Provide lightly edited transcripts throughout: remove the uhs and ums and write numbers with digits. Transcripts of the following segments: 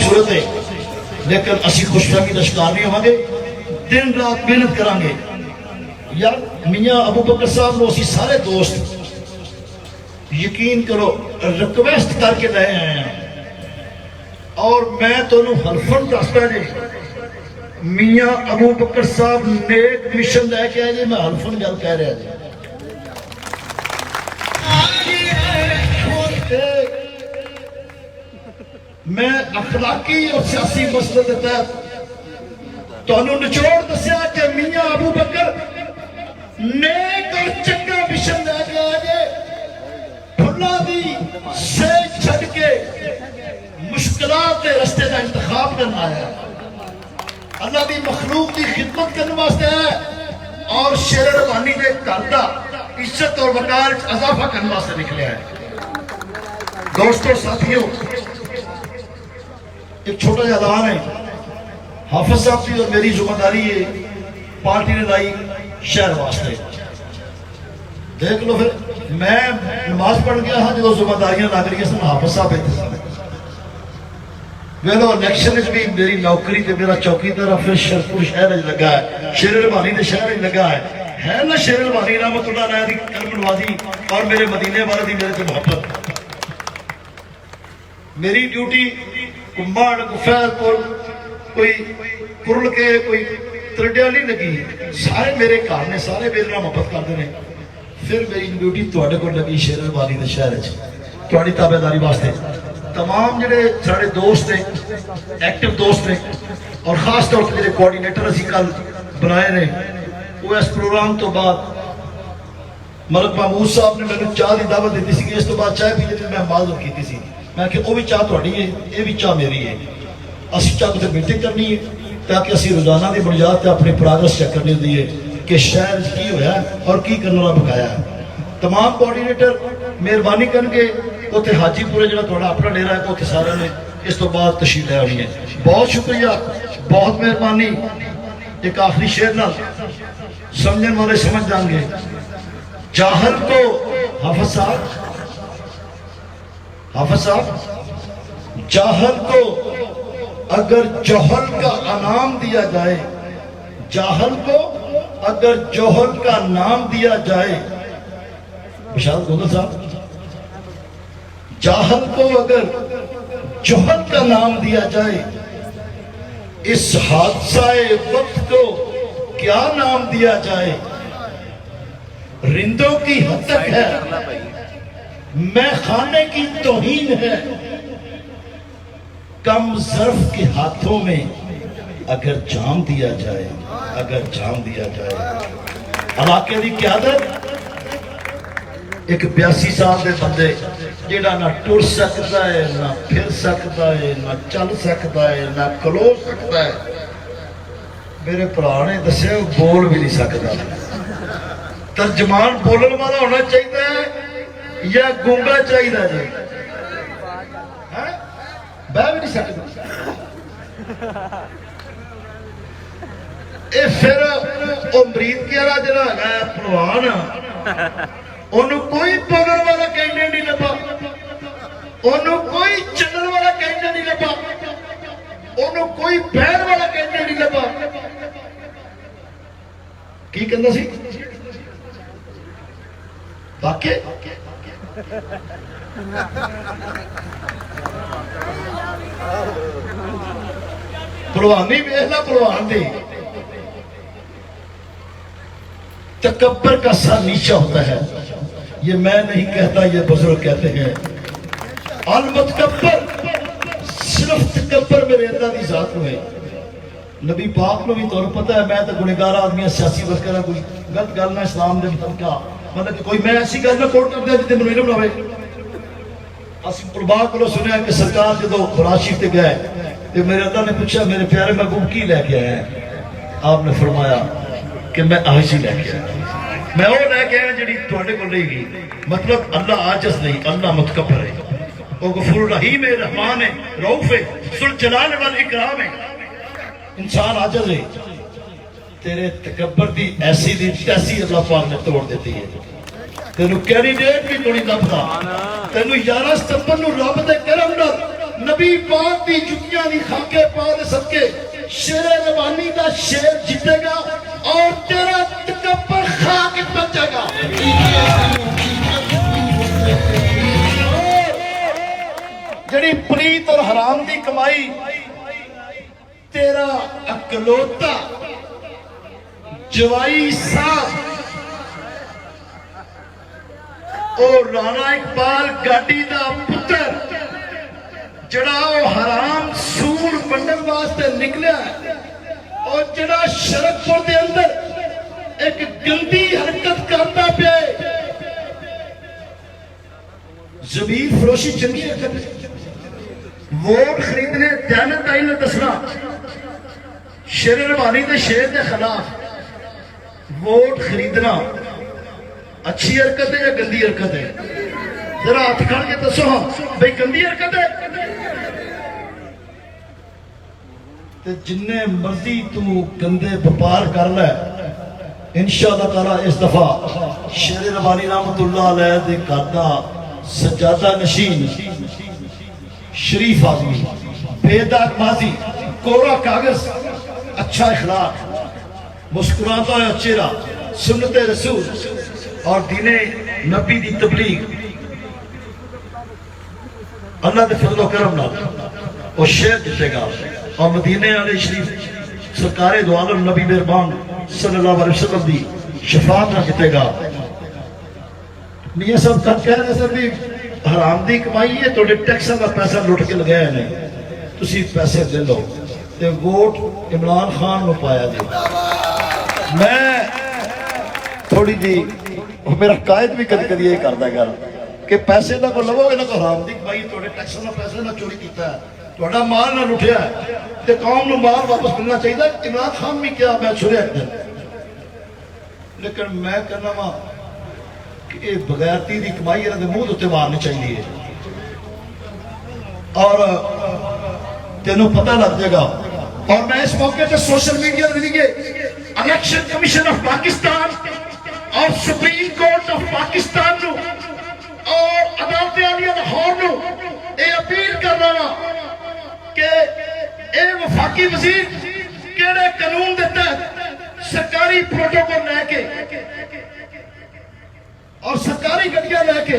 खूबसूरत है, लेकिन असी खुशफहमी का शिकार नहीं होवांगे, दिन रात मेहनत करांगे। यार मियाँ अबू बकर साहब नो असी सारे दोस्त यकीन करो रिक्वेस्ट करके ले आए हैं, और मैं तुहानू हल्फन दसदा जी मियाँ अबू बकर साहब नेक मिशन लैके आए जी, मैं हल्फन गल कह रहा जी। मैं अखलाकी और सियासी मसले के तहत तुहानू निचोड़ दस्या कि मियाँ अबू बकर नेक और चंगा मिशन लैके आए जी। फुल्लां दी सेज छड्ड के मुश्किलात के रस्ते का इंतखाब करना आया, अल्लाह की मखलूक की खिदमत करने वास्ते है, और शेर रवानी के घर का इज्जत और वकार इजाफा करने वास्ते निकले है। दोस्तों साथियों, एक छोटा सा ऐलान है, हाफिज साहब की और मेरी जिम्मेदारी है, पार्टी ने लाई शहर वास्ते। देख लो फिर मैं नमाज पढ़ गया हाँ जो जिम्मेदारियां लग रही सन, हाफिज साहब वेलो इलेक्शन भी मेरी नौकरी ते मेरा चौकीदार फिर शिरपुर शहर लगा है, शेर रवानी के शहर लगा है ना। शेर रवानी रहमतुल्लाह अलैह दी करमनवाजी और मेरे मदीने वाले दी मेरे से मोहब्बत। मेरी ड्यूटी कुंभाड़ गुफैलपुर कोई कुरल के कोई तरड्या नहीं लगी, सारे मेरे घर ने, सारे मेरे नाल मोहब्बत करते हैं। फिर मेरी ड्यूटी तुहाडे कोल लगी शेर रवानी के शहर तुहाडी ताबेदारी वास्ते। तमाम जिहड़े साडे दोस्त ने, एक्टिव दोस्त ने, और खास तौर पर जिहड़े कोआर्डीनेटर असीं कल बनाए ने, वो इस प्रोग्राम तो बाद मलक महमूद साहब ने मैंने चाह की दावत दी सी कि इस तो बाद चाय पीने की मैं माजूर की थी। मैं कि वो भी चाह तुहाडी है, ये भी चाह मेरी है। असीं चाह उत्थे मीटिंग करनी है ताकि असीं रोजाना की बुनियाद पर अपनी प्रोग्रेस चेक करनी होती है कि शहर की होया और की करने वाला बकाया है। तमाम कोआर्डीनेटर मेहरबानी करके उत्थे हाजीपुरे जो अपना डेरा है उत्थे सारे ने इस तो बाद तशरीफ लै आनी है। बहुत शुक्रिया, बहुत मेहरबानी। एक आखिरी शेर नाल समझने वाले समझ जाएंगे। जाहल को हाफिज साहब जाहल को अगर जोहल का इनाम दिया जाए, जाहल को अगर जोहल का नाम दिया जाए, विशाल गोगल साहब, जाहल को अगर जोहल का नाम दिया जाए, इस हादसाए वक्त को क्या नाम दिया जाए। रिंदों की हतक है, मैं खाने की तौहीन है, कम ज़र्फ के हाथों में अगर जाम दिया जाए, अगर जाम दिया जाए। इलाके की क्यादत एक 82 साल के बंदे जेड़ा ना टुर सकता है, ना फिर सकता है, ना चल सकता है, ना खलो सकता है। मेरे भरा ने दसिया बोल भी नहीं सकता। तर्जमान बोलने वाला होना चाहिए या गूंगा चाहिए जी? बह भी नहीं सकता। फिर मरीद के वाला जरा है पहलवान, ओनू कोई बोलने वाला कैंडिडेट नहीं लभा, ओनू कोई चलने वाला कैंडिडेट नहीं लभा, ओनू कोई बहन वाला कैंडिडेट नहीं लभा। की कहंदा सी वाकई पहलवानी वेख ला, पहलवान दी तकब्बर का सर नीचा होता है। ये मैं नहीं कहता, ये बुजुर्ग कहते हैं। अल-मुतकब्बर सिर्फ तकब्बर मेरे अल्लाह की जात में है। नबी पाक को भी तुहानू पता है, मैं तो गुनेगार आदमी, सियासी वर्कर कोई गलत गल ना इस्लाम के मुताबिक, मतलब कि कोई मैं ऐसी गल ना कोट कर दिया जिसे मैनू इल्म ना होवे। असीं कुर्बान को सुनिया कि सरकार जो फराशी ते गए तो मेरे अल्लाह ने पूछा, मेरे प्यारे महबूब की लैके आया? आपने फरमाया कि मैं आजी लैके आया, मैं वो लैके आया जी तुहाडे कोल नहीं गई। मतलब अल्लाह आजिज़ नहीं, अल्लाह मुतकब्बर है, वो गफूर रहीम है, रहमान है, रऊफ है, सुल जलाल वल इकराम है। इंसान आजिज़ है, तेरे तकब्बर की ऐसी दी तैसी अल्लाह पाक ने तोड़ देती है। तेनू कैंडिडेट भी कोई लभदा, तेनू 11 सितंबर नूं रब दे करम नाल नबी नबी पाक दी जुतियां दी खाके पा दे सदके शेरे रवानी दा शेर जीतेगा और तेरा तकब्बर खाक बचेगा। जड़ी प्रीत और हराम दी कमाई तेरा अकलौता जवाई साहब और राणा इकबाल गाड़ी दा पुत्र जड़ा हराम सूर बंडन वास्ते निकलिया और जड़ा शरकपुर के अंदर एक गंदी हरकत करता पे जमीन फरोशी चंगी हरकत वोट खरीदने दयानत आई ने दसना शेर रवानी के शेर के खिलाफ वोट खरीदना अच्छी हरकत है या गंदी हरकत है? जरा हाथ खड़ के दसो भाई गंदी हरकत है। ते जिन्ने मर्जी तू गंदे व्यापार कर ले इंशाअल्लाह ताला इस दफा शेर रवानी रहमतुल्लाह अलैह दे घर दा सजादा नशीन शरीफ आदमी बेदाग माजी कोरा कागज अच्छा इखलाक मुस्कुराता हुआ चेहरा सुन्नते रसूल और दीने नबी दी तबलीग अल्लाह के फजलो करम नाल वो शेर जीतेगा और मदीने वाले शरीफ सरकारे दो आलम नबी मेहरबान सल्लल्लाहु अलैहि वसल्लम दी शफाअत ना जीतेगा। मियां सब कह रहे सर भी हराम दी कमाई है थोड़े टैक्सां का पैसा लुट के लगाया नहीं तुसी पैसे दे लो ते वोट इमरान खान को पाया जी। मैं थोड़ी जी मेरा कायद भी कभी कभी ये करता गल कि पैसे ना को लवोगे ना को हराम दी कमाई थोड़े टैक्सां का पैसा ना चोरी किया थोड़ा माल ना लुटिया ते कौम को माल वापस मिलना चाहिए। इमरान खान भी क्या मैं सुनिया एक दिन लेकिन मैं कहना वा कि बगैरती की कमाई इन्होंने मुंह उत्ते मारनी चाहिए और तेनों पता लग जाएगा। और मैं इस मौके पर सोशल मीडिया के लिए इलेक्शन कमीशन ऑफ पाकिस्तान और सुप्रीम कोर्ट ऑफ पाकिस्तान और अदालत आलिया लाहौर ये अपील कर रहा कि ये वफाकी वजीर केड़े कानून के तहत सरकारी प्रोटोकॉल लैके और सरकारी गड्डियां लेके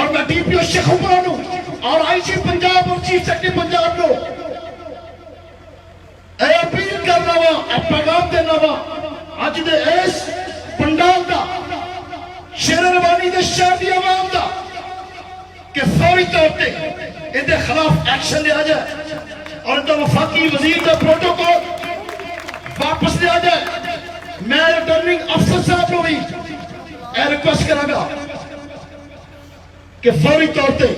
और मैं डीपीओ शेखुपुरा और आईजी पंजाब और चीफ सेक्रेटरी पंजाब को अपील करना वा पैगाम देना वा अज दे इस पंडाल का शेर रवानी के शहर की आवाम का कि फौरी तौर पर इनके खिलाफ एक्शन लिया जाए और इनका वफाकी वजीर का प्रोटोकॉल वापस लिया जाए। मैं रिटर्निंग अफसर साहब को भी रिक्वेस्ट करांगा कि फौरी तौर पर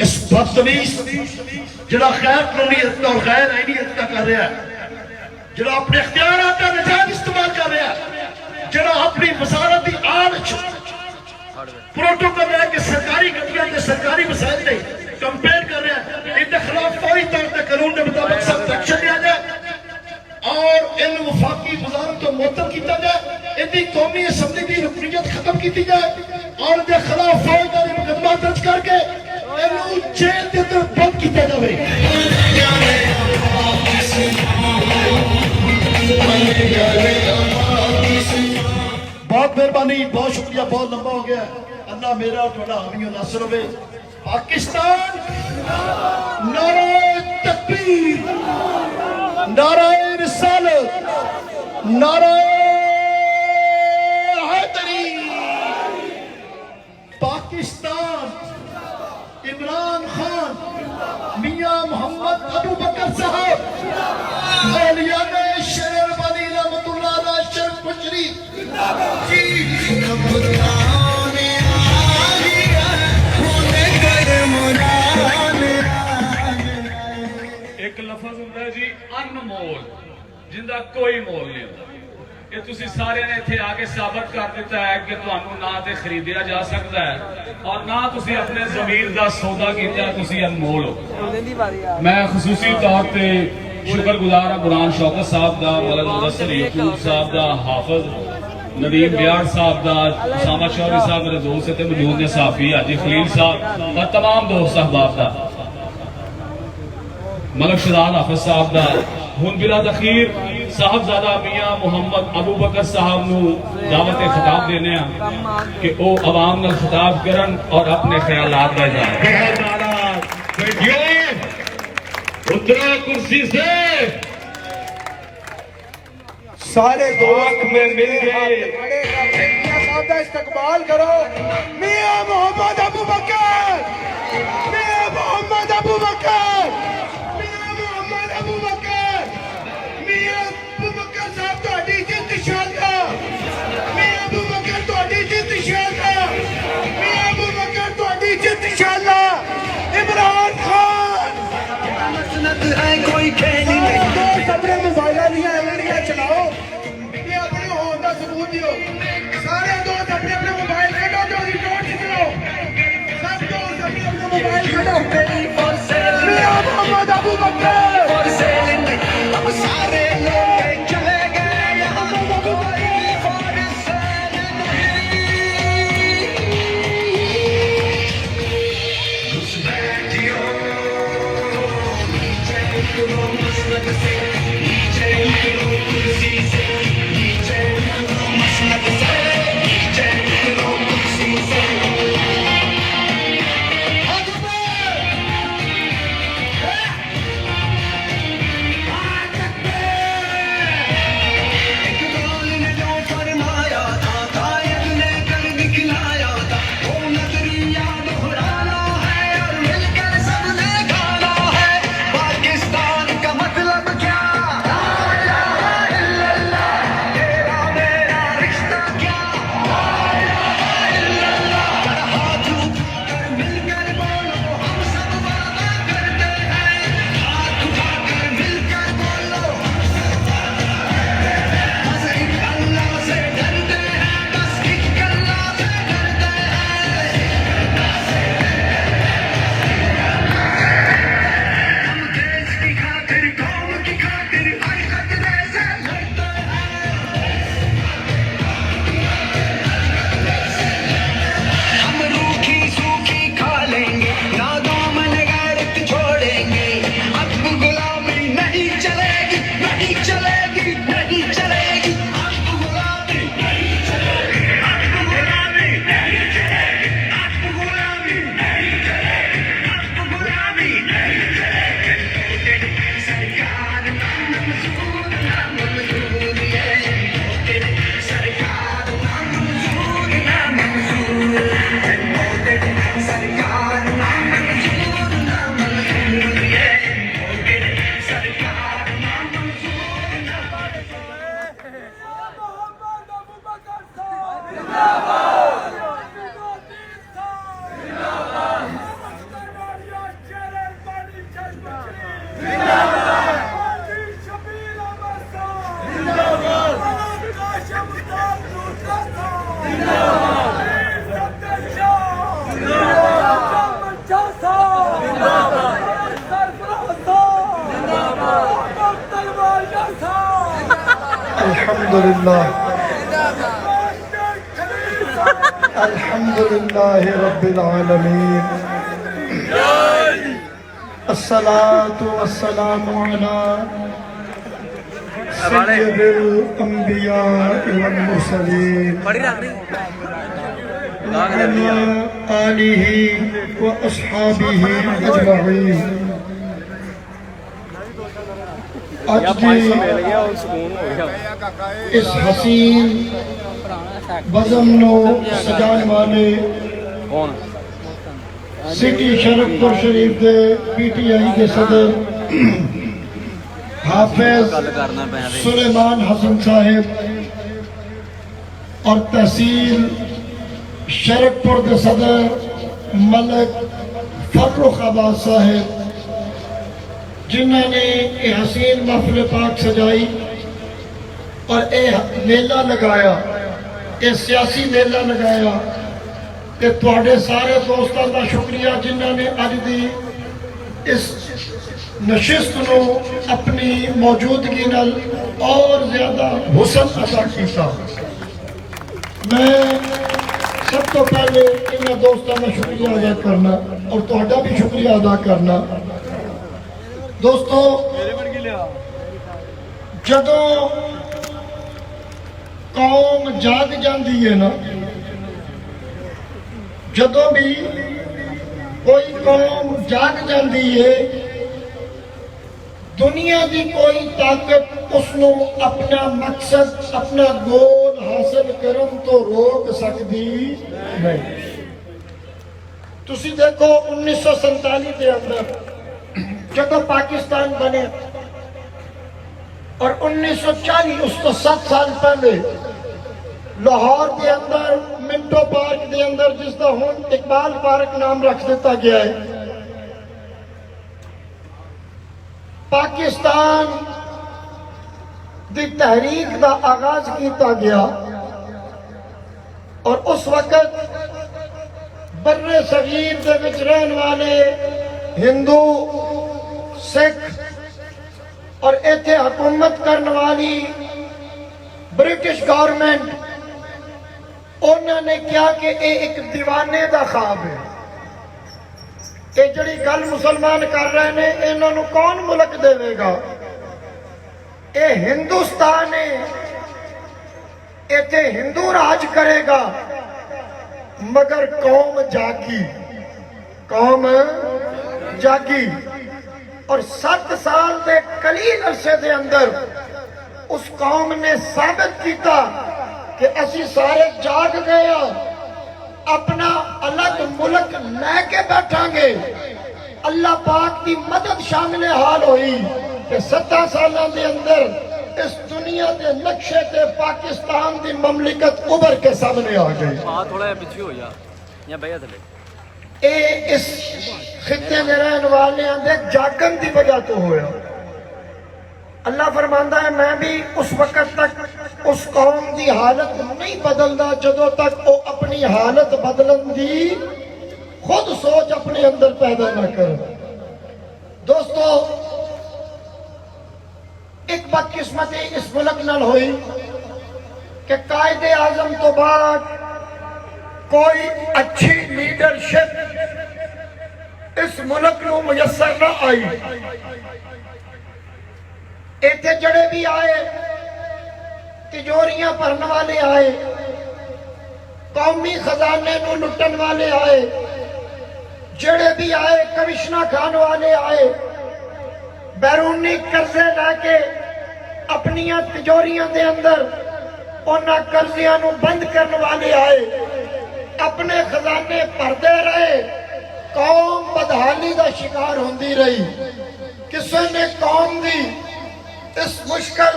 इस बदतमीज जिला गैर कानूनी हरकत और गैर आईनी हरकत कर रहा है जिला अपने इख्तियारात का नजायज इस्तेमाल कर रहा है जिला अपनी वजारत की आड़ प्रोटोकॉल लेके सरकारी गड्डियां के सरकारी मसाइल से कंपेयर कर रहा है इनके खिलाफ फौरी तौर पर कानून के मुताबिक सख्त एक्शन लिया जाए और इन वफाकी वजारत को मुअत्तल किया जाए इनकी कौमी असम्बली की रुकनीयत खत्म की जाए और इनके खिलाफ फौजदारी मुकदमा दर्ज करके इन्हों जेल के अंदर बंद किया जाए। बहुत मेहरबानी बहुत शुक्रिया बहुत लंबा हो गया अल्लाह मेरा और थोड़ा हामी नासर होवे। पाकिस्तान नारे तकबीर नारे रिसालत नारे हैदरी। पाकिस्तान इमरान खान मियां मोहम्मद अबू बकर साहब औलियाए शेर रवानी रहमतुल्लाह अलैह शरीफ शरीफ एक लफज होता है जी अनमोल जिंदा कोई मोल नहीं होता। ये तुसी सारे ने इत्थे आके साबित कर दिता है कि तुहानू ना ते खरीदिया जा सकता है और ना तुसी अपने ज़मीर दा सौदा कीता तुसी अनमोल हो। मैं खसूसी तौर पे शुक्रगुजार हां कुरान शौकत साहब दा, मौलाना मुदस्सिर यकूब साहब दा, हाफिज नदीम बियार साहब दा, उसामा चौधरी साहब मेरे दोस्त थे, मौजूद ने साफी हाजी खलील साहब और तमाम दोस्त अहबाब दा, मलक शहजाद हाफिज साहब दा, हुन बिला तखीर साहबजादा मियां मोहम्मद अबू बकर साहब नू दावत खिताब देने कि वो अवाम नाल खिताब करन और अपने ख्यालात दा इज़हार। उतरो कुर्सी से, सारे आंख में मिल गए। साहब का इस्तकबाल करो। मियां मोहम्मद अबू बकर, मियां मोहम्मद अबू बकर, मियां मोहम्मद अबू बकर, मियां अबू बकर साहब ਤੁਹਾਡੀ ਜਿੱਤ ਸ਼ਾਨਦਾਰ, मियां अबू बकर ਤੁਹਾਡੀ जित शानदार, मियां अबू बकर ਤੁਹਾਡੀ जित शानदार। इमरान खान है कोई खेल ही नहीं। अपने मोबाइल नहीं चलाओ, ये अपने होने का सबूत दियो। सारे दोस्त अपने अपने मोबाइल कटो, जो रिकॉर्ड चलाओ, सब दोस्त अपने अपने मोबाइल कटो। मियां मोहम्मद अबू बकर अब सारे लोग चले गए यहाँ अल्हम्दुलिल्लाह रब्बिल आलमीन। अस्सलातु वस्सलामु अला सय्यिदिल अंबिया वल मुरसलीन आलिहि व अस्हाबिहि अजमईन। आज की इस हसीन बज़म नो सजाने वाले सिटी शरफपुर शरीफ के PTI के सदर हाफिज सुलेमान हसन साहिब और तहसील शरफपुर के सदर मलक फर्रुखाबाद साहिब, जिन्होंने ये हसीन महफिल पाक सजाई और ये मेला लगाया, ये सियासी मेला लगाया। ते तुहाडे सारे दोस्तों का शुक्रिया जिन्होंने अज की इस नशिस्त को अपनी मौजूदगी नाल और ज्यादा हुसन अदा किया। मैं सब तो पहले इन दोस्तों का शुक्रिया अदा करना और तुहाडा भी शुक्रिया अदा करना। दोस्तों, जदों कौम जाग जाती है ना, जदों भी कोई कौम जाग जाती है, दुनिया की कोई ताकत उसनों अपना मकसद, अपना गोल हासिल करन तो रोक सकती नहीं। तुसी देखो 1947 के अंदर जदों पाकिस्तान बने और 1940 उस तो 7 साल पहले लाहौर के अंदर मिंटो पार्क के अंदर, जिसका हुण इकबाल पार्क नाम रख दिता गया है, पाकिस्तान की तहरीक का आगाज किया गया। और उस वक्त बर्रे सगीर दे विच रहने वाले हिंदू, सिख और इत्थे हुकूमत करने वाली ब्रिटिश गवर्नमेंट, उन्होंने क्या कि ये एक दीवाने का ख्वाब है। ये जड़ी गल मुसलमान कर रहे हैं, इन्हों कौन मुल्क देवेगा? ये हिंदुस्तान है, इत्थे हिंदू राज करेगा। मगर कौम जागी, कौम जागी और 7 साल के कलील अरसे के अंदर उस कौम ने साबित किया कि असी सारे जाग गए, अपना अलग मुल्क लैके बैठांगे। अल्लाह पाक की मदद शामिल हाल हुई कि 7 सालों के अंदर इस दुनिया के नक्शे ते पाकिस्तान की ममलिकत उभर के सामने आ गई। थोड़ा पीछे हो या भैया थले इस खिते में रहने वाले दे जागन की वजह तो होया। अल्लाह फरमांदा है, मैं भी उस वक्त तक उस कौम की हालत नहीं बदलता जदों तक वो अपनी हालत बदलन की खुद सोच अपने अंदर पैदा न कर। दोस्तों, एक बदकिस्मती इस मुल्क नाल हुई कि कायदे आजम तो बाद कोई अच्छी लीडरशिप इस मुल्क को मुयसर न आई। इतने जड़े भी आए, तिजोरियां भरने वाले आए, कौमी खजाने को लुटन वाले आए, जड़े भी आए कमिश्ना खान वाले आए, बैरूनी कर्जे लैके अपनी तिजोरियां के अंदर उन्होंने कर्जियां बंद करने वाले आए, अपने खजाने भरते रहे। कौम बदहाली का शिकार होती रही। किसी ने कौम की इस मुश्किल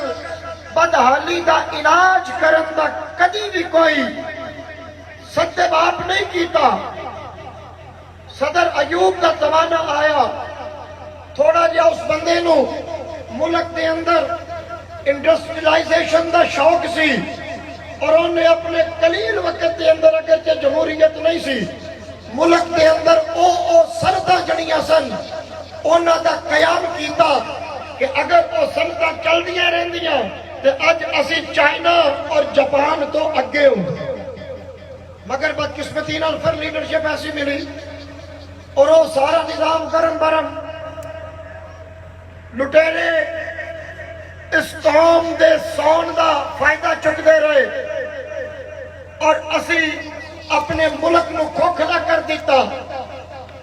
बदहाली का इलाज करने का कभी भी कोई सद्देबाप नहीं किया। सदर अयूब का जमाना आया, थोड़ा जिहा उस बंदे नूं मुल्क के अंदर इंडस्ट्रियलाइजेशन का शौक सी और उन्हें अपने कलील वक्त के अंदर अगर जमहूरीयत नहीं सी, मुल्क के अंदर ओ सरहदां जड़ियां सन उन्हां दा कयाम कीता कि अगर वो सरहदां चलदियां रहिंदियां ते अज असी चाइना और जापान तो अगे होंदे। मगर बदकिस्मती नाल फिर लीडरशिप ऐसी मिली और वो सारा निजाम गरम बरम लुटेरे इस कौम दे सौन का फायदा चुकते रहे और असी अपने मुल्क को खोखला कर दिता।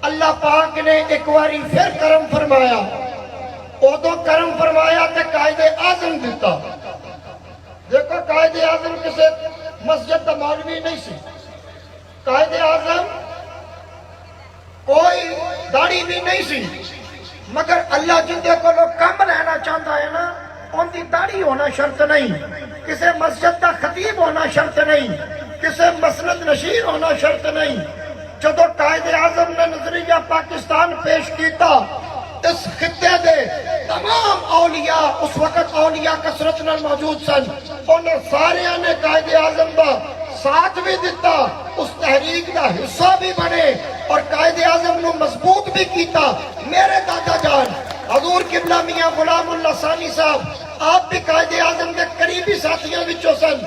अल्लाह पाक ने एक बारी फिर करम फरमाया, उदो करम फरमाया तो कायदे आजम दिता। देखो, कायदे आजम किसी मस्जिद का मौलवी नहीं सी, कायदे आजम कोई दाढ़ी भी नहीं सी, मगर अल्लाह जिंदे को कम लेना चाहता है ना, उनकी दाढ़ी होना शर्त नहीं, किसी मस्जिद का खतीब होना शर्त नहीं, किसी मसनद नशीर होना शर्त नहीं। जो कायदे आजम ने नजरिया पाकिस्तान पेश किया, इस खिते दे तमाम औलिया, उस वक्त औलिया कसरत नाल मौजूद सन, उन्हें सारिया ने कायदे आजम का साथ भी दिता, उस तहरीक का हिस्सा भी बने और कायदे आजम को मजबूत भी किया। मेरे दादा जान हजूर किबला मियां गुलामुल्लाह सानी साहब, आप भी कायदे आजम के करीबी साथियों विचों सन।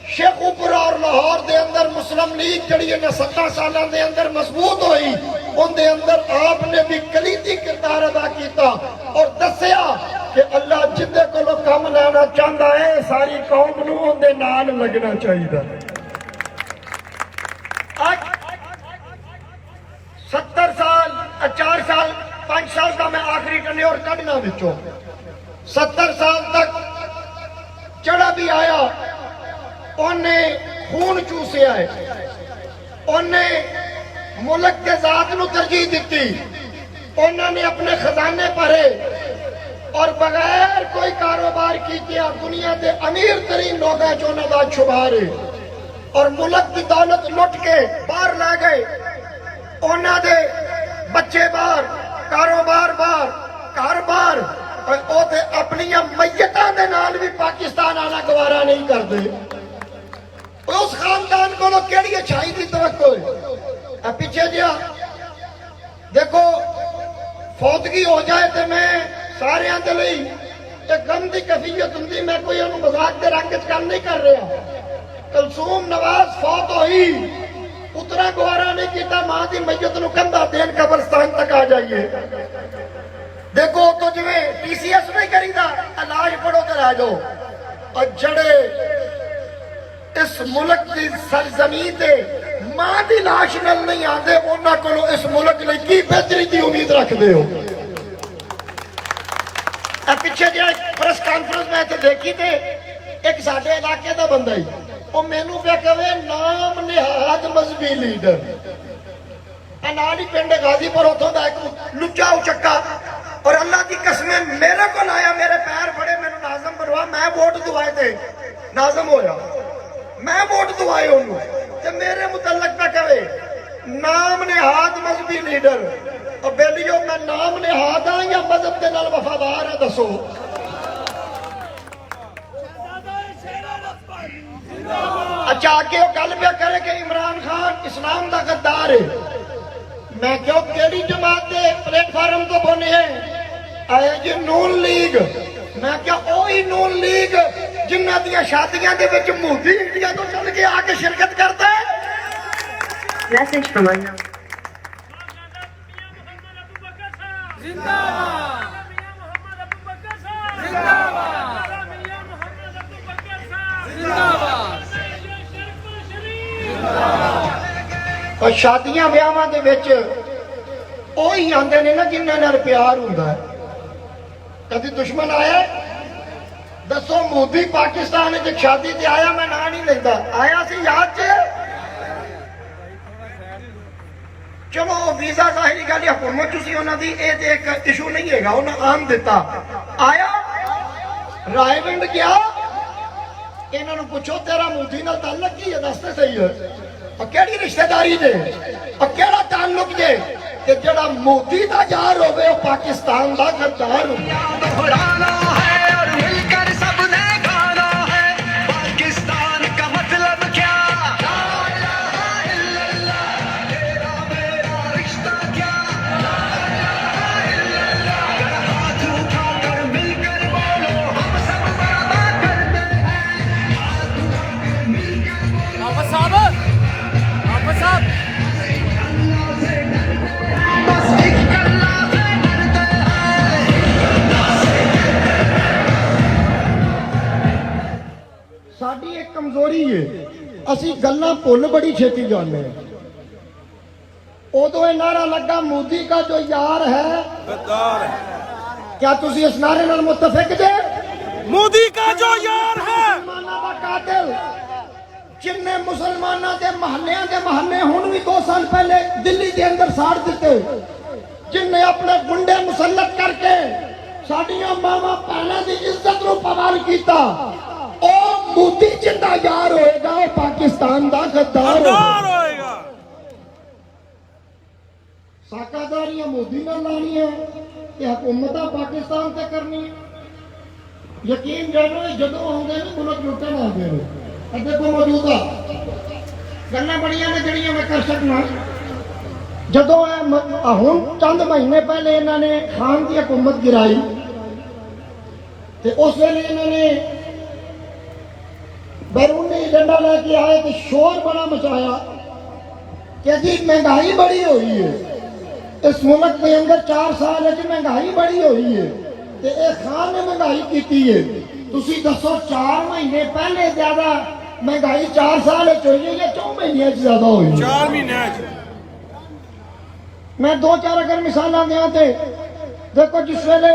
शेखुपुरा और लाहौर के अंदर मुस्लिम लीग जी 70 सालों के अंदर मजबूत हुई, उनके अंदर आपने भी कलीदी किरदार अदा किया और दसिया कि अल्लाह जिंदे को कम लेना चाहता है सारी कौम नूं उहदे नाल लगना चाहिए। आज 70 साल 4 साल 5 साल का मैं आखिरी टन्योर कढ़ना विचों 70 साल तक जड़ा भी आया उन्हें खून चूसिया है, उन्हें मुल्क के जात नूं तरजीह दी, उन्होंने अपने खजाने भरे और बगैर कोई कारोबार किया दुनिया के अमीर तरीन लोगों चो उन्होंने शुमार है और मुल्क की दौलत लुट के बाहर लै गए। उन्होंने बच्चे बाहर, कारोबार बाहर, घर बाहर और अपनी मैयतां दे नाल भी पाकिस्तान आना गवारा नहीं करते। उस खानदान को केड़ी अच्छाई की तवक्को है? पीछे जिया देखो फौतगी हो जाए तो मैं सारे दे लई एक गम की कैफियत होंगी, मैं कोई मजाक के रंग च गल नहीं कर रहा। कलसूम नवाज फौत हुई, पुत्रा गवारा नहीं किया, मां की मैयत नूं कंधा देन कब्रस्तान तक आ जाइए। देखो तो जिवें TCS नहीं करीदा, इलाज पढ़ो तो रह जाओ। और जड़े इस मुल्क की सरजमी ते मां की लाश नाल नहीं आते, उन्हां कोलों इस मुल्क लई की बेहतरी की उम्मीद रखते हो? पिछे जो प्रेस कॉन्फ्रेंस में इतने देखी थे एक साडे इलाके का बंदा ही वो मैनू पे कहे नाम निहाद मजहबी लीडर नाल ही पिंड गाजीपुर उतों का एक लुच्चा उचक्का और अल्लाह की कसमें मेरे को आया, मेरे पैर फड़े, मैनू नाजम बनवा, मैं वोट दुआए थे नाजम होया, मैं वोट दुआए उन्होंने मेरे मुतलक पे कहे नाम निहाद मजहबी लीडर। और बेलियो मैं नाम निहाद हाँ या मजहब के नाल वफादार है? दसो। अच्छा आगे वो गल पे करे कि इमरान खान इस्लाम का गद्दार है। मैं क्यों केड़ी जमात के प्लेटफार्म तो बोने आए जी नून लीग। मैं क्या वही नून लीग जिन्हां दी शादियां दे विच मोदी इंडिया तो चल के आके शिरकत करता है। Message from unknown. और शादियां ब्याहां दे विच ओही आंदे ने ना जिन्हां नाल प्यार हुंदा है। कभी दुश्मन आया? दसो मोदी पाकिस्तान च शादी ते आया? मैं ना नहीं लेंदा, आया सी याद च। चलो वीजा जाहिर गल हुकूमत सी उन्होंने एक इशू नहीं है, उन्हें आम दिता। आया रायविंड गया, इन्होंने पूछो तेरा मोदी नाल ताल्लुक की है? दसते सही है और केड़ी रिश्तेदारी जे और केड़ा ताल्लुक जे कि जेड़ा मोदी दा यार होवे वो पाकिस्तान दा गद्दार होवे। साडी एक कमजोरी है, असी गल्लां भुल बड़ी छेती जाने। उदों नारा लगा मोदी का जो यार है गद्दार है। क्या तुसी इस नारे नाल मुत्तफिक जे? मोदी का जो यार है मुसलमाना दा कातिल जिन्ने मुसलमाना के महल्ले हुण भी 2 साल पहले दिल्ली के अंदर साड़ दिते, जिन्ने अपने गुंडे मुसल्लत करके साडियां मावां भैणां दी इज्जत नूं पवार कीता, ओ मोदी जिंदा यार होएगा, वो पाकिस्तान दा गद्दार होएगा। साकादारियां मोदी नाल लाणियां ते हुकूमत पाकिस्तान ते करनी। यकीन जानो जदों आउंदे ने मुल्क लुटण आउंदे ने। देखो मौजूदा गल्लां बड़ियां ने जड़ियां मैं कर सकना। जदों हुण चंद महीने पहले इन्होंने खान की हुकूमत गिराई ते उस वेले इन्होंने बैरूनी एजेंडा लेके आए तो शोर बड़ा मचाया कि जी महंगाई बड़ी हुई है इस मुल्क के अंदर 4 साल महंगाई बड़ी हुई है ते खान ने महंगाई की है। तुसी दसो 4 महीने पहले ज्यादा महंगाई 4 साल हुई है या 4 महीने ज्यादा हुई? 4 महीने। मैं 2-4 अगर मिसाल दिया तो देखो जिस वेले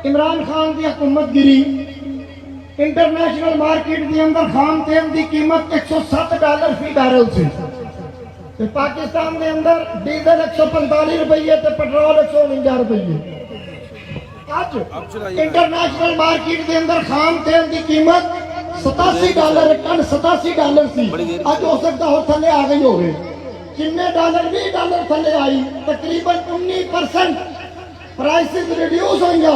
इमरान खान की हुकूमत गिरी इंटरनेशनल मार्केट के अंदर खाम तेल की कीमत $107 फी बैरल थी। तो पाकिस्तान के अंदर डीजल 145 रुपये तो पेट्रोल 149 रुपये। आज इंटरनेशनल मार्केट के अंदर खाम तेल की कीमत $87 टन $87 थी। आज हो सकता हो थले आ गई होगी किन्ने डॉलर $20 थले आई तकरीबन 19% प्राइसेस रिड्यूस होइया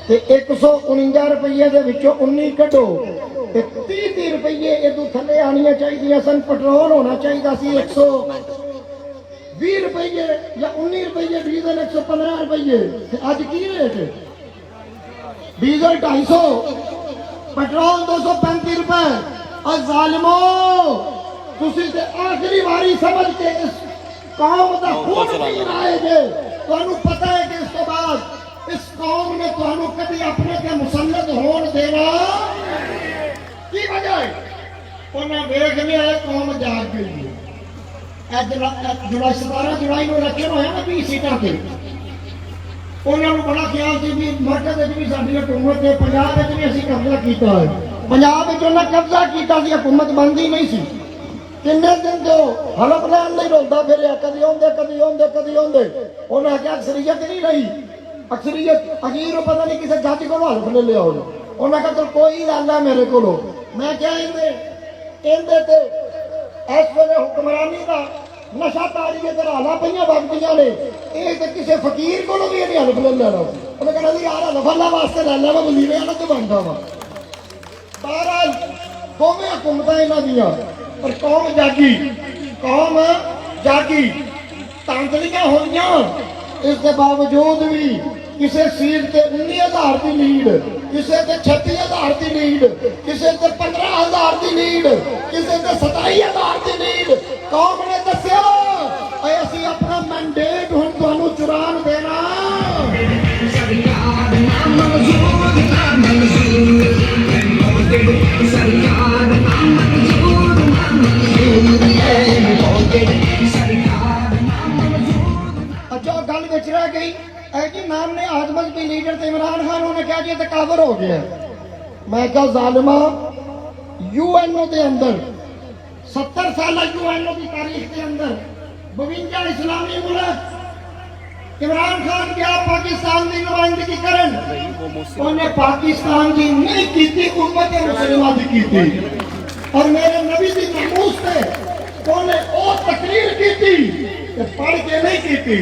ते 149 रुपये के विचों 19 कढो ते 30 रुपये इदू थले आनिया चाहिए सन। पेट्रोल होना चाहिए सी 120 रुपये या 19 रुपये डीजल 115 रुपये। अज की रेट डीजल 250 पेट्रोल 235 रुपए। और जालिमो तुसी ते आखिरी बारी समझ के इस कौम का खून पीन आए जे। तुहानू पता है कि इस तो बाद इस कौम ने तुहानू कभी अपने के मुसल्लत होन देना की वजह है उन्हें देख लिया कौम जाग गई है। जुलाई 17 जुलाई को इलेक्शन होया ना 20 सीटा से उन्होंने बड़ा ख्याल से भी मरकज भी साडी हुकूमत है पंजाब भी असीं कब्जा किया है। पंजाब उन्हें कब्जा किया हुकूमत बनती नहीं सी। किन्ने दिन तो हलफ लैन नहीं रोलता फिर कदी आउंदे कदी आउंदे कदी आउंदे उन्हें आख्या अक्सरीयत नहीं रही अक्सरीयत अखीर पता नहीं किसी जज को हलफ ले लिया उन्हें कहा चल कोई गल है मेरे को। मैं क्या इस वेले हुक्मरानी का नशा तारी के हाला पे बगदियां ने ये तो किसी फकीर को भी नहीं हलफ ले लेना उन्हें कहना जी यार हलफ अल्लाह वास्ते ले लिया वजीरे अलग बनता वा। बहरहाल दोवें हुकूमत इन्हों दियां पर कौम जागी तांतलियां होइयां इसके बावजूद भी किसी सीट से 19,000 की लीड किसी से 36,000 की लीड किसी से 15,000 की लीड किसी से 27,000 की लीड कौम ने दसिया असीं अपना मैंडेट हुण तुहानूं चुरान देना। अच्छा गल विच रह गई जी नाम ने आजमल की लीडर थे इमरान खान उन्होंने कहा जी कवर हो गया। मैं क्या जालिमा यूएनओ के अंदर 70 साल यूएनओ की तारीख के अंदर 52 इस्लामी मुल्क इमरान खान क्या पाकिस्तान की नुमाइंदगी करन उन्हें पाकिस्तान की नहीं की उम्मत मुसलिमा की थी और मेरे नबी की नमूस पे उन्हें वो तकरीर की थी पढ़ के नहीं की थी।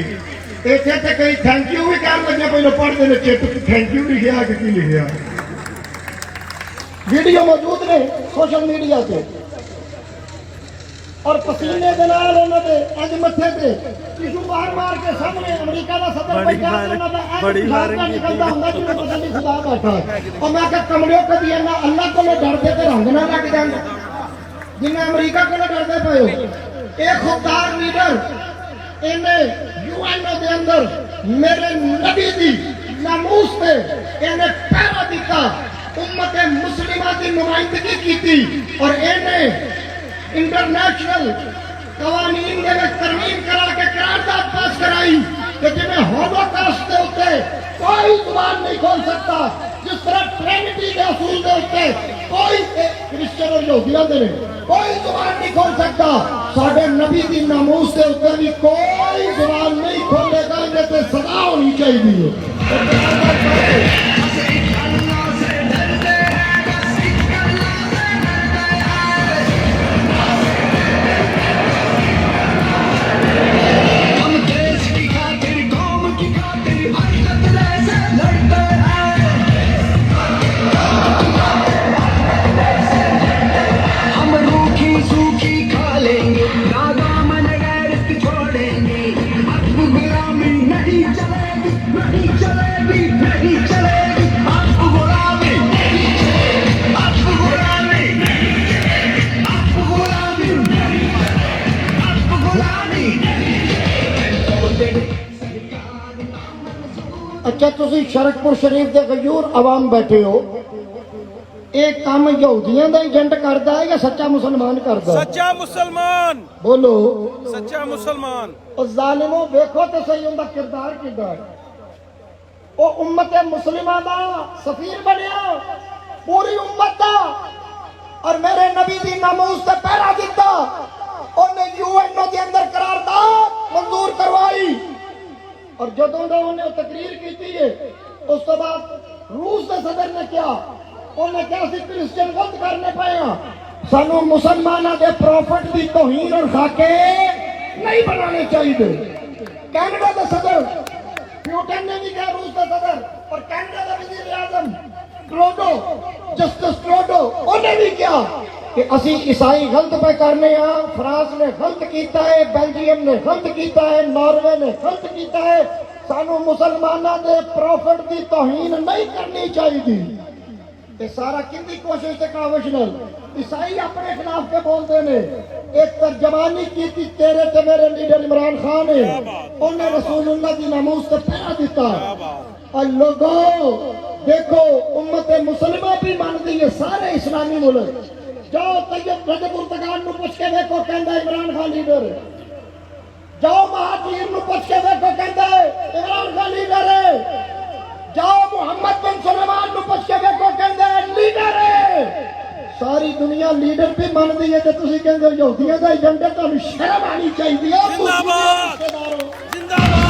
इतने तो कई थैंक यू भी कह लगे पहले पढ़ते ने चिट थैंक यू लिखा कि लिखा वीडियो मौजूद ने सोशल मीडिया से और पसीने के नाल उन्होंने अज मथे पे टिशू मार के सामने अमेरिका का सदर पंजाब निकलता होंगे जिन्हें पता नहीं खुदा बैठा और मैं क्या कमलियों कभी ना अल्लाह को डरते तो रंग ना लग जाए जिन्हें अमेरिका को डरते पे हो। एक खुददार लीडर इन्हें यूएनओ के अंदर मेरे नबी की नामूस पे इन्हें पहरा दिता उम्मत मुस्लिमा की नुमाइंदगी की थी और इन्हें इंटरनेशनल कवानीन में तरमीम करा के करारदाद पास कराई कि जिन्हें होलोकॉस्ट के उत्ते कोई जुबान नहीं खोल सकता जिस तरह ट्रिनिटी के असूल के उत्ते कोई क्रिश्चियन और यहूदियों दे कोई जुबान नहीं खोल सकता साडे नबी की नामूस के उत्ते भी कोई जुबान नहीं खोलेगा इन्हें तो सजा होनी चाहिए। नहीं चलेगी अच्छा तुसी शरकपुर शरीफ के गयूर अवाम बैठे हो, एक काम यहूदियों का एजेंट करता है या सच्चा मुसलमान करता है? सच्चा मुसलमान। बोलो। सच्चा मुसलमान। और जालिमो देखो तो सही उनका किरदार किदा है। वो उम्मत मुस्लिमा दा सफीर बनया पूरी उम्मत दा, और मेरे नबी दी नामूस ते पहरा दिता। उन्हें यूएनओ के अंदर करारदाद मंजूर करवाई, और जदों दा उन्हें तकरीर की है उस तो बाद रूस के सदर ने क्या उन्हें क्या सी क्रिश्चियन गलत करने पाया। सानू मुसलमाना के प्रॉफिट की तौहीन और खाके नहीं बनाने चाहिए। कनाडा का सदर प्यूटन ने भी कहा, रूस का सदर और कनाडा का वजीर आजम ट्रूडो, जस्टिस ट्रूडो, उन्हें भी क्या कि असी ईसाई गलत पे करने हैं। फ्रांस ने गलत किया है, बेल्जियम ने गलत किया है, नॉर्वे ने गलत किया है। सानू मुसलमाना के प्रॉफिट की तौहीन नहीं करनी चाहिए। ये सारा किंदी कोशिश से काविश नल ईसाई अपने खिलाफ पे बोलते ने। एक तर्जमानी की थी तेरे ते मेरे लीडर इमरान खान ने, उन्हें रसूलुल्लाह की नामूस से पहरा दिता। और लोगों देखो उम्मत मुसलिमा भी मानती है, सारे इस्लामी मुल्क जाओ तैयब रजब पुर्तगाल नु पूछ के देखो कहंदा इमरान खान लीडर है। जाओ महाजीर नु पूछ के देखो कहंदा इमरान खान लीडर है। जाओ मोहम्मद बिन सलमान नु पूछ के देखो कहंदा लीडर है। सारी दुनिया लीडर भी मानती है, तो तुसी कहंदे यहूदियों का एजेंडा, तुहानू शर्म आनी चाहिए। जिंदाबाद जिंदाबाद।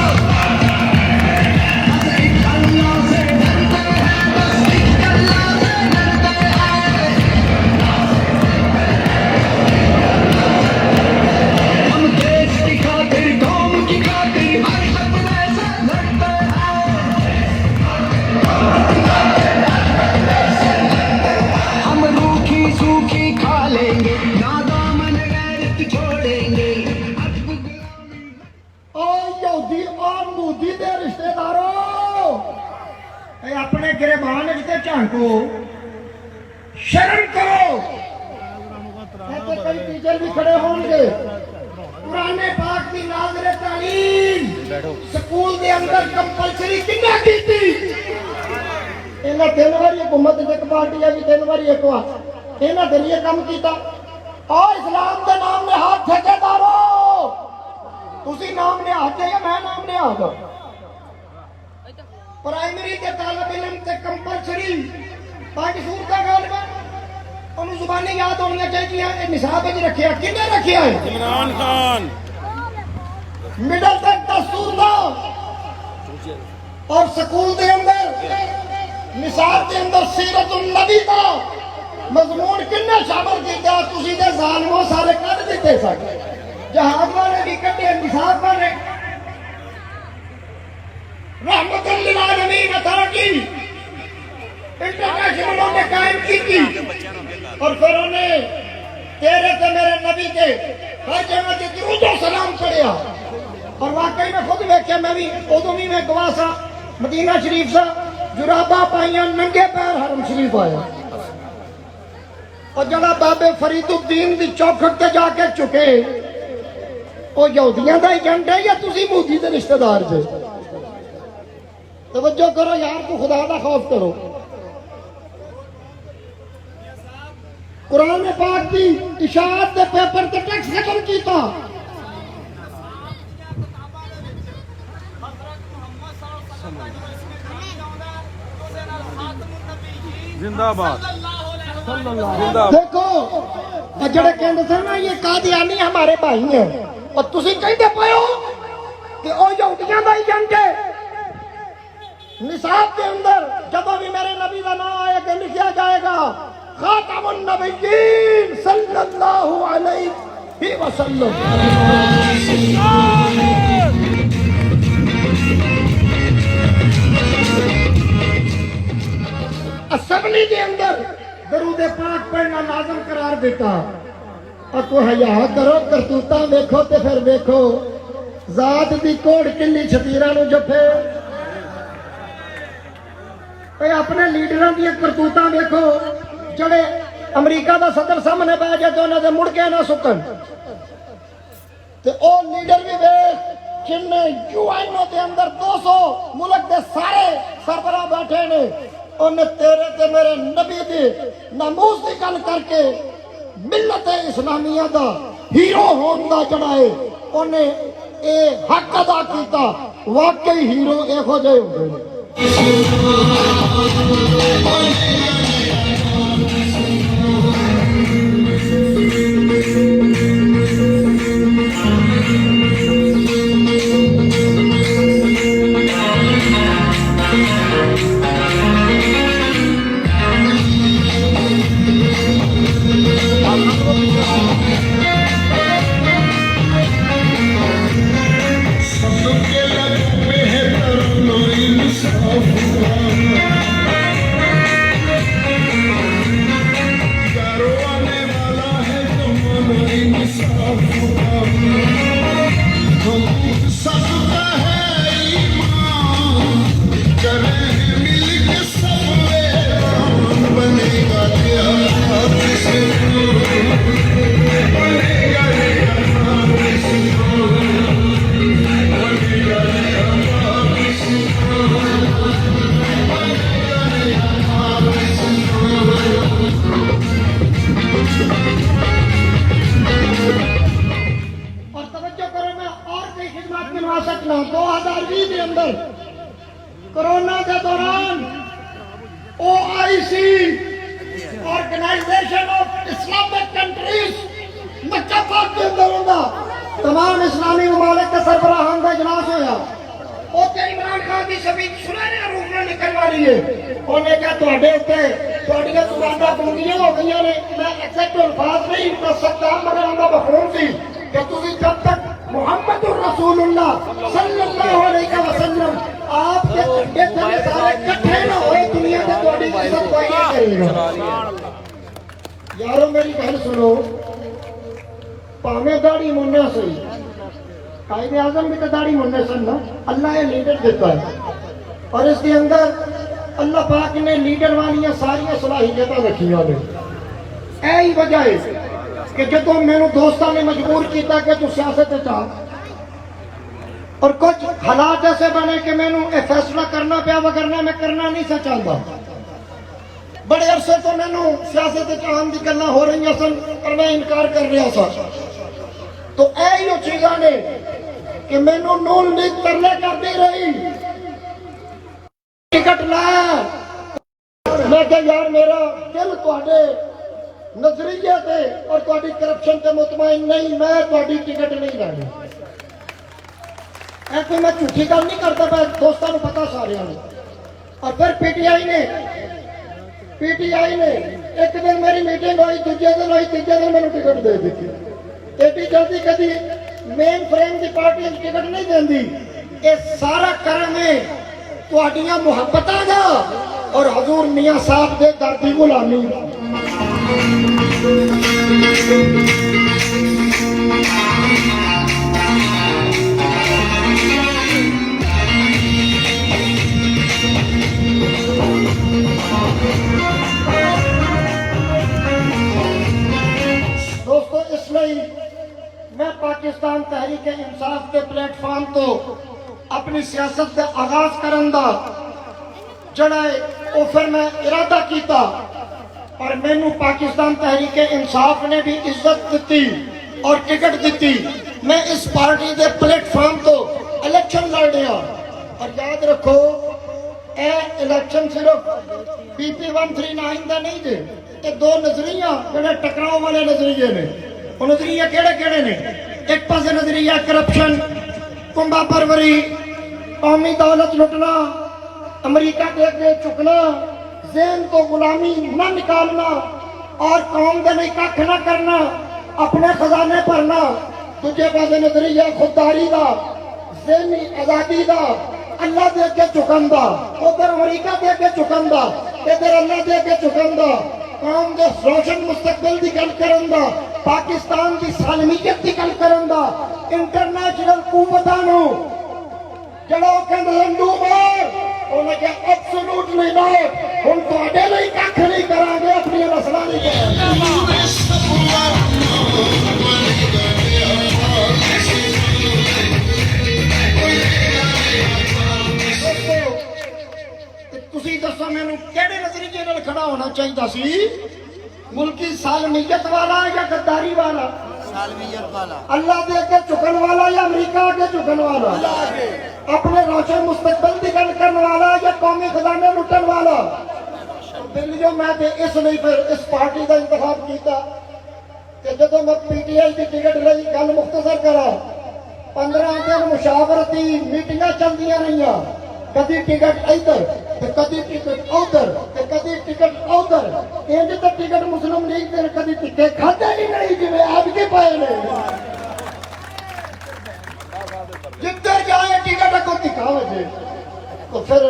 अपने गिरबान झांको, शर्म करो। कई टीचर भी खड़े होंगे। पुराने पाक की नाज़िर तालीम स्कूल के अंदर कंपलसरी किन्ना की थी? इन्हें 3 बार हुकूमत एक पार्टी है, 3 बार एक बार इन्हें दिन ये काम किया। और इस्लाम के नाम ने हाथ ठेकेदारो, तुसी नाम ने हाथ या मैं नाम ने हाथ। प्राइमरी के तालब इलम ते कंपलसरी बाकी सूरत गालिबा उन्हें जुबानी याद होनी चाहिए। निसाब में रखिया किन्ने रखिया है? इमरान खान। मिडल तक दस्तूर दा और स्कूल के अंदर निसाब के अंदर सीरतुन नबी का मजमून किन्ने शामिल किया? तुसी दे जालिमों सारे कद दिते सन। जहाज वाले भी कटे, निसाब वाले रहमतुल लिल आलमीन अथॉरिटी इंटरनेशनल ने कायम की थी। और फिर उन्हें तेरे ते मेरे नबी के हर जगह से दुरूद और सलाम पढ़िया। और वाकई में खुद वेख्या, मैं भी उदों भी मैं गवाह सा, मदीना शरीफ सा जुराबा पाइया नंगे पैर हरम शरीफ आया। और जड़ा बाबे फरीदुद्दीन की चौखट से जाके चुके, वो यहूदियों का एजेंट है या तुसी मूदी के रिश्तेदार जे? तवज्जो करो यार, तू खुदा का खौफ करो। कुरान पाक की इशाअत के पेपर ते टैक्स खत्म किया। जिंदाबाद जिंदाबाद। देखो जड़े कहते थे ना ये कादियानी हमारे भाई हैं, और तुसी कहते पे हो कि ओ यहूदियों का एजेंट है। निसाब के अंदर जब भी मेरे नबी का नाम आएगा लिखा जाएगा खातमुन नबिय्यीन सल्लल्लाहु अलैहि वसल्लम। असेंबली के अंदर दरूद पाक पढ़ना लाजम करार देता। और तो हया करो, करतूता देखो तो फिर देखो जात दी कोड़ किली छतीरा नु जफे। अपने लीडर दी करतूता देखो, जड़े अमरीका का सदर सामने पै जाए तो उन्होंने मुड़ के ना सुकन। ते ओ लीडर भी वेख जिन्हें यूएनओ के अंदर 200 मुल्क के सारे बैठे ने उन्हें तेरे ते मेरे नबी दे नामूस की गल करके मिलत इस्लामिया दा हीरो होने का जड़ा है उन्हें ये हक अदा किया। वाकई हीरो इहो जे होंदे ने। और तवज्जो करो, मैं और कोई खिदमत गिनवा सकता हूं। 2020 के अंदर कोरोना के दौरान OIC organisation of Islamic countries Mecca पाक के अंदर होगा तमाम इस्लामी ममालिक के सरबराहान का इजलास होया। ओते इमरान खान की सभी सुनहरे रूप में निकलवा रही है। उन्हें क्या ਤੁਹਾਡੇ ਉੱਤੇ ਤੁਹਾਡੀਆਂ ਦੁਕਾਨਾਂ ਗੁੰਗੀਆਂ ਹੋ ਗਈਆਂ ਨੇ। मैं एग्जैक्ट अल्फाज नहीं कर सकता मगर उनका मफहूम थी कि तुझे जब तक मोहम्मद रसूलुल्लाह सल्लल्लाहु अलैहि वसल्लम आपके झंडे थले सारे इकट्ठे ना होए दुनिया में ਤੁਹਾਡੀ इज्जत कोई नहीं करेगा। यारो मेरी गल सुनो, भावें दाढ़ी मुन्ने सही कायदे आजम भी तो दाढ़ी मुन्ने सन ना। अल्लाह ये लीडर देता है और इसके अंदर अल्लाह पाक ने लीडर वाली सारिया सलाहियत रखिया ने। यही वजह है कि जो मैंने दोस्तों ने मजबूर किया कि तू सियासत चाह और कुछ हालात ऐसे बने कि मैंने ये फैसला करना पाया वगरना मैं करना नहीं सा चाहता। बड़े अरसे तो मैंने सियासत चाहन की गल्लां हो रही सन और मैं इनकार कर रहा था। तो यही चीजा ने कि मैनू नून लीग तरले करती रही टिकट लाया। मैं क्या यार मेरा दिल तुहाडे नजरिए से और तुहाडी करप्शन से मुतमईन नहीं, मैं तुहाडी टिकट नहीं लैनी। ऐसे मैं झूठी गल नहीं करता, मैं दोस्तों को पता सारे ने। और फिर पीटीआई ने एक दिन मेरी मीटिंग हुई, दूजे दिन हुई, तीजे दिन मैंने टिकट दे दी। एडी जल्दी कभी मेन फ्रेम की पार्टी टिकट नहीं देंदी। ये सारा करम है तुहाडियां मुहब्बतां दा और हजूर मियां साहब दे दर दी गुलामी। दोस्तों, इसलिए मैं पाकिस्तान तहरीक इंसाफ के प्लेटफॉर्म तो अपनी सियासत का आगाज करन दा जड़ा है फिर मैं इरादा किया और मैनू पाकिस्तान तहरीक इंसाफ ने भी इज्जत दी और टिकट दी। मैं इस पार्टी के प्लेटफॉर्म तो इलेक्शन लड़ रहा। और याद रखो ए इलेक्शन सिर्फ BP 139 का नहीं जे, ये दो नजरिया जो टकराव वाले नजरिए ने। वो नजरिए केड़े केड़े ने? एक पासे नजरिया करप्शन, कुंभा परवरी, कौमी दौलत लुटना, अमेरिका के अगे चुकना, ज़हन को गुलामी न निकालना और कौम का नहीं कख न करना, अपने खजाने भरना। दूजे पासे नजरिया खुददारी का, ज़हनी आज़ादी का, अल्लाह दे अगे झुकन दा। उधर अमेरिका दे अगे झुकन दा, इधर अल्लाह दे अगे झुकन दा। कौम के रोशन मुस्तकबिल की गल करन दा, पाकिस्तान की सालमियत की गल करन दा, इंटरनेशनल कुव्वतां नूं जड़ा कहंदे लंडू मार उन्हें क्या एब्सोल्युटली नॉट। हुण तुहाडे लई कख नहीं करांगे, अपनी मसला नहीं करांगे। ਤੁਸੀਂ ਦੱਸੋ ਮੈਨੂੰ ਕਿਹੜੇ ਨਜ਼ਰੀਏ ਨਾਲ ਖੜਾ ਹੋਣਾ ਚਾਹੀਦਾ ਸੀ? मुल्की सालमियत वाला या गद्दारी वाला? सालमियत वाला। अल्लाह दे के झुकन वाला या अमेरिका के झुकन वाला? अपने रोशन मुस्तकबिल की गल करने वाला या कौमी खजाने लुटन वाला? बिल्लियों मैं ते इसलिए फिर इस पार्टी का इंतखाब किया कि जब मैं PTI की टिकट लई गल मुख्तसर करा 15 दिन मुशावरती मीटिंगां चलदियां रहियां, कदी टिकट इधर ते कदी टिकट उधर ते कदी टिकट उधर, इंज तो टिकट मुस्लिम लीग दे कदी टिके खाते ही नहीं जिवें आप के पाए ने। जिधर जाए टिकट को टिका वजे। तो फिर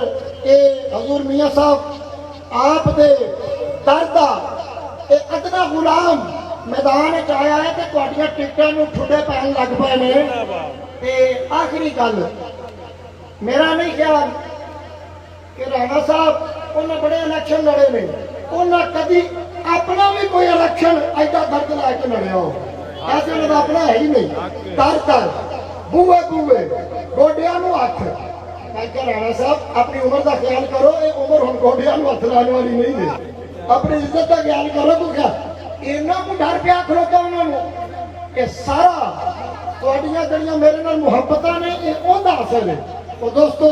ये हजूर मियां साहब आप दे दरदा ये अदना गुलाम मैदान च आया है कि तुहाडियां टिकटां नूं ठुड्डे पैण लग पए ने। ते आखिरी गल मेरा नहीं ख्याल कि राणा साहब उन्हें बड़े इलेक्शन लड़े ने, उन्हें कभी अपना भी कोई इलेक्शन ऐसा दर्द लैके लड़िया हो, ऐसे उन्हें अपना है ही नहीं। तर तर बूए बूए गोडिया हथ, मैं क्या राणा साहब अपनी उम्र का ख्याल करो, ये उम्र हम गोडिया हथ लाने वाली नहीं है। अपनी इज्जत का ख्याल करो। तो क्या इन्हों को डर पिया खड़ोता उन्होंने कि सारा तुहाडियां जड़ियां मेरे नाल मुहब्बतां ने ये उहदा असर है। तो दोस्तों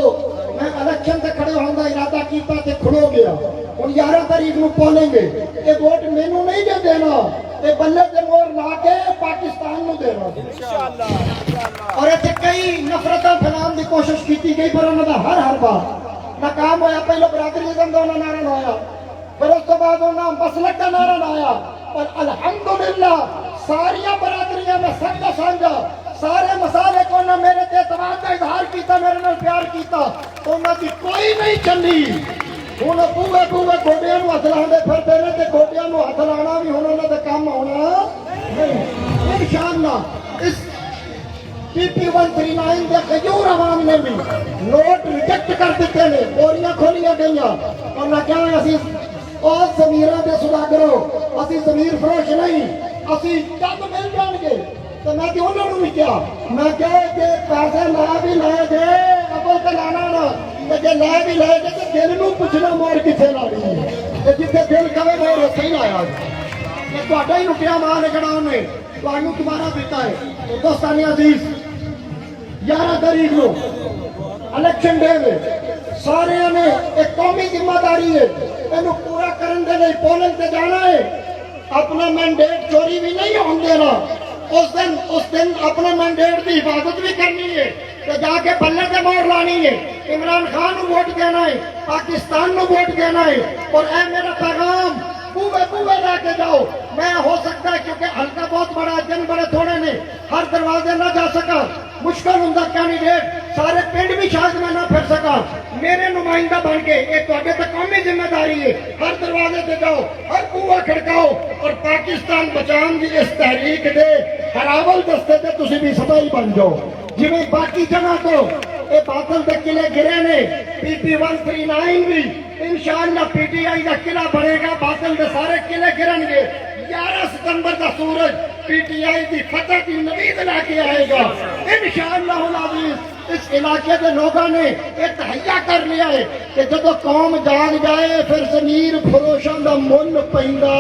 मैं इलेक्शन से खड़े होने का इरादा किया तो खड़ो गया। हम 11 तारीख को पोलेंगे, ये वोट मैनू नहीं जे देना, ये बल्ले से मोर ला के पाकिस्तान को देना। और इतने कई नफरत फैलाने की कोशिश की गई पर उन्होंने हर बार नाकाम होया। पहले बरादरीज़म का उन्होंने नारा लाया, फिर उस तो बाद उन्होंने मसलक का नारा लाया, और अल्हम्दुलिल्लाह सारिया बरादरियां में सबका साझा सारे मसाले को ना मेरे ते एतमाद का इजहार किया, मेरे नाल प्यार किया, उन्होंने कोई नहीं चली। ਹੁਣ ਬੂਵੇ ਬੂਵੇ ਗੋਡਿਆਂ ਨੂੰ ਹੱਥ ਲਾਉਂਦੇ ਫਿਰਦੇ ਨੇ ਤੇ ਗੋਡਿਆਂ ਨੂੰ ਹੱਥ ਲਾਉਣਾ ਵੀ ਹੁਣ ਉਹਨਾਂ ਦਾ ਕੰਮ ਹੋਣਾ ਨਹੀਂ। ਇਨਸ਼ਾਅੱਲਾ ਇਸ PP 139 ਦੇ ਖਜੂਰ ਆਵਾਮ ਨੇ ਵੀ ਨੋਟ ਰਿਜੈਕਟ ਕਰ ਦਿੱਤੇ ਨੇ, ਬੋਰੀਆਂ ਖੋਲੀਆਂ ਗਈਆਂ। ਉਹਨਾਂ ਕਿਹਾ ਅਸੀਂ ਉਹ ਜ਼ਮੀਰਾਂ ਦੇ ਸੁਦਾਗਰੋ, ਅਸੀਂ ਜ਼ਮੀਰ ਫਰੋਸ਼ ਨਹੀਂ, ਅਸੀਂ ਜਦ ਮਿਲ ਜਾਣਗੇ। तो मैं कि उन्होंने भी क्या मैं कहे कि पैसे ला भी ले जे अबल तो लाना ना, तो जे ला भी ले जे तो दिल नूं पुछना मोर किथे लानी है, ते जिथे दिल कहे मोर उत्थे ही लाया। ये तुहाडा ही रुपया मां लिखना उन्हें तुहानू तुम्हारा दिता है। तो दोस्तानी अजीज 11 तारीख को इलेक्शन डे में सारे ने एक कौमी जिम्मेदारी है, इन्हू पूरा करने के लिए पोलिंग से जाना है। अपना मैंडेट चोरी भी नहीं होने देना। उस दिन अपने मैंडेट की हिफाजत भी करनी है, तो जाके बल्ले से मोहर लानी है। इमरान खान को वोट देना है, पाकिस्तान को वोट देना है। और ऐ मेरा पैगाम बूवे बूवे लेके जाओ। मैं हो सकता है क्योंकि हल्का बहुत बड़ा, दिन बड़े थोड़े ने, हर दरवाजे ना जा सका, मुश्किल होंगे कैंडिडेट, सारे पिंड भी शायद मैं ना फिर सका। मेरे नुमाइंदा बन के एक तो कौमी जिम्मेदारी है, हर दरवाजे से जाओ, हर बूहा खड़काओ और पाकिस्तान बचाने की इस तहरीक दे हरावल दस्ते से तुसी भी सिपाही बन जाओ। जिवें बाकी जगह तो ये बादल के किले गिरे ने, PP 139 भी इंशाअल्लाह PTI का किला बनेगा, बादल के सारे किले गिरनगे। 11 सितंबर का सूरज PTI की फतह की नवीद लाके आएगा इंशाअल्लाह अज़ीज़। इस इलाके के लोगों ने एक तहैया कर लिया है कि जब कौम जाग जाए फिर ज़मीर फरोशों का मुल पैंदा।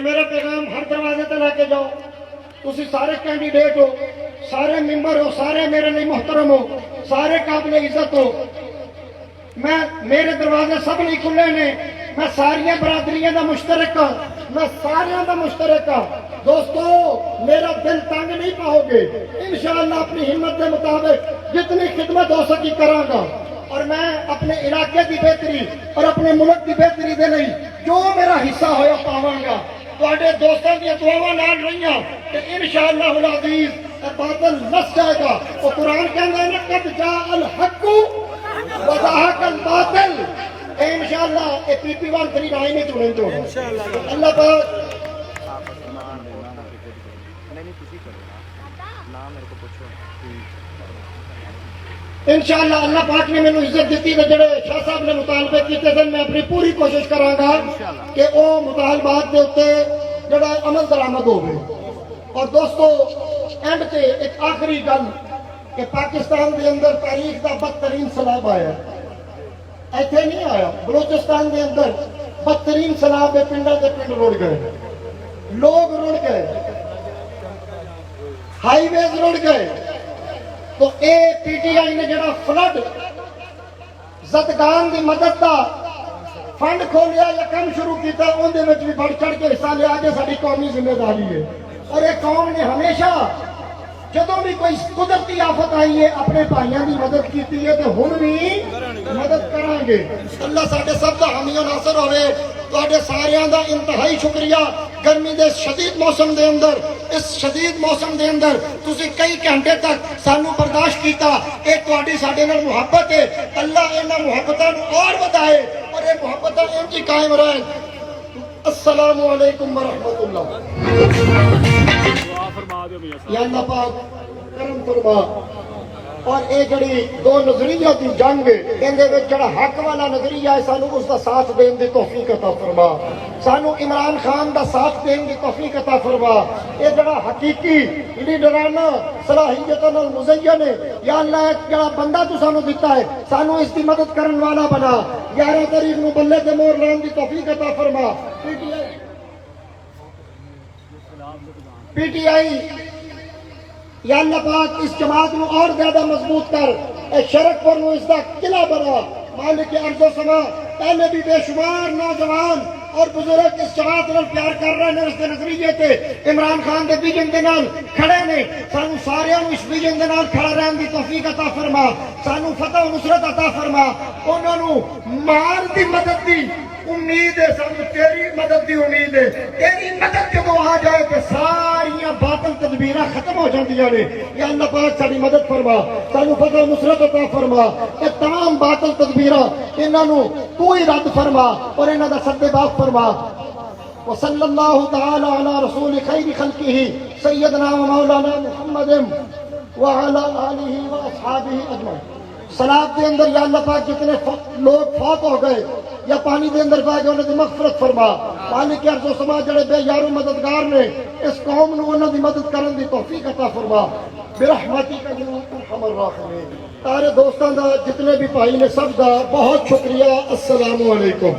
मेरा पैगाम हर दरवाजे तक लेके जाओ। तुसी सारे कैंडिडेट हो, सारे मेंबर हो, सारे मेरे लिए मोहतरम हो, सारे काबिल इज्जत हो। मैं मेरे दरवाजे सब नहीं खुले ने, मैं सारिया बरादरियां का मुश्तरक हाँ, मैं सारिया का मुश्तरक हाँ। दोस्तों मेरा दिल तंग नहीं पाओगे, इंशाअल्लाह अपनी हिम्मत के मुताबिक जितनी खिदमत हो सकी करांगा। और मैं अपने इलाके की बेहतरी और अपने मुल्क की बेहतरी दे नहीं जो मेरा हिस्सा होया पावांगा। तुहाडे दोस्तों की दुआवां नाल रहियां ते इंशाअल्लाह अज़ीज़ बातिल नस जाएगा। वो कुरान कहंदा है ना कद जाअल हक़्क़ु व ज़हक़ल बातिल। इंशाअल्लाह ये PP 139 में चुने तो अल्लाह पाक इंशाअल्लाह अल्लाह पाक ने मैंने इज्जत दी है। जेडे शाह साहब ने मुतालबे किए थे, मैं अपनी पूरी कोशिश करांगा कि वो मुतालबात के उत्ते जेड़ा अमल दरामद हो। और दोस्तों एंड से एक आखिरी गल कि पाकिस्तान के अंदर तारीख का बदतरीन सैलाब आया, इतने नहीं आया, बलोचिस्तान के अंदर बदतरीन सैलाब के पिंडा के पिंड रुड़ गए, लोग रुड़ गए, हाईवेज रुड़ गए। तो ये पीटीआई ने जरा फ्लड जदगान की मदद का फंड खोलिया या काम शुरू किया, उन्हें भी बढ़ चढ़ के हिस्सा लिया कि साडी कौमी जिम्मेदारी है। और ये कौम ने हमेशा जदों भी कोई कुदरती आफत आई है अपने भाइयों की मदद की है, तो हुण भी मदद करांगे। अल्लाह साडे सब दा हामी नासर होवे। तुहाडे सारियां दा इंतहाई शुक्रिया। गर्मी के शदीद मौसम के अंदर, इस शदीद मौसम के अंदर तुसी कई घंटे तक सानू बर्दाश्त किया, ये तुहाडी साडे नाल मुहब्बत है। अल्लाह इन्हां मुहब्बतां नूं और वधाए और ये मुहब्बतां इंज ही कायम रहें। अस्सलामु अलैकुम व रहमतुल्लाह। या अल्लाह पाक करम फरमा। और ये जड़ी दो नजरिया की जंग इहदे विच जड़ा हक वाला नजरिया है, सानू उसका साथ देने की तौफीक अता फरमा। सानू इमरान खान का साथ देने की तौफीक अता फरमा। ये जड़ा हकीकी लीडराना सलाहियत नाल मुज़य्यन है, या अल्लाह जड़ा बंदा तू सानू दिता है, सानू इसकी मदद करने वाला बना। 11 तारीख नूं बल्ले ते मोहर लाने की तौफीक अता फरमा। पीटीआई या अल्लाह पाक इस जमात को और ज्यादा मजबूत कर, शरकपुर में इसका किला बना। मालिक अर्ज़ो समा पहले भी बेशुमार नौजवान और बुजुर्ग इस जमात नाल प्यार कर रहे हैं, उसके नजरिए से इमरान खान के विजन के नाल खड़े ने। सानू सारियां नूं इस विजन के नाल खड़ा रहने की तौफीक अता फरमा। सानू फतह नुसरत अता फरमा। उन्हां नूं मार दी मदद दी उम्मीद है, सानू तेरी मदद की उम्मीद है। तेरी मदद जब आ जाए तो सारियां बातिल तदबीरां खत्म हो जांदियां ने। या अल्लाह पाक साडी मदद फरमा, सानू फतह नुसरत अता फरमा। ये तमाम बातिल तदबीरां इन्हां नूं तू ही रद्द फरमा और इन्हां दा सद्देबाब फरमा। व सल्लल्लाहु तआला अला रसूल खैर खल्किही सय्यदना व मौलाना मुहम्मद व अला आलिहि व अस्हाबिही अजमईन। सलाब के अंदर या अल्लाह पाक जितने लोग फौत हो गए या पानी के अंदर पाके उन्होंने मगफरत फरमा। मालिक अर्ज़ो समा जड़े बेयारो मददगार ने इस कौम नूं उन्हां दी मदद करने की तौफीक अता फरमा। बिरहमतिक या अरहमर राहिमीन। सारे दोस्तों का जितने भी भाई ने सब का बहुत शुक्रिया। अस्सलामु अलैकुम।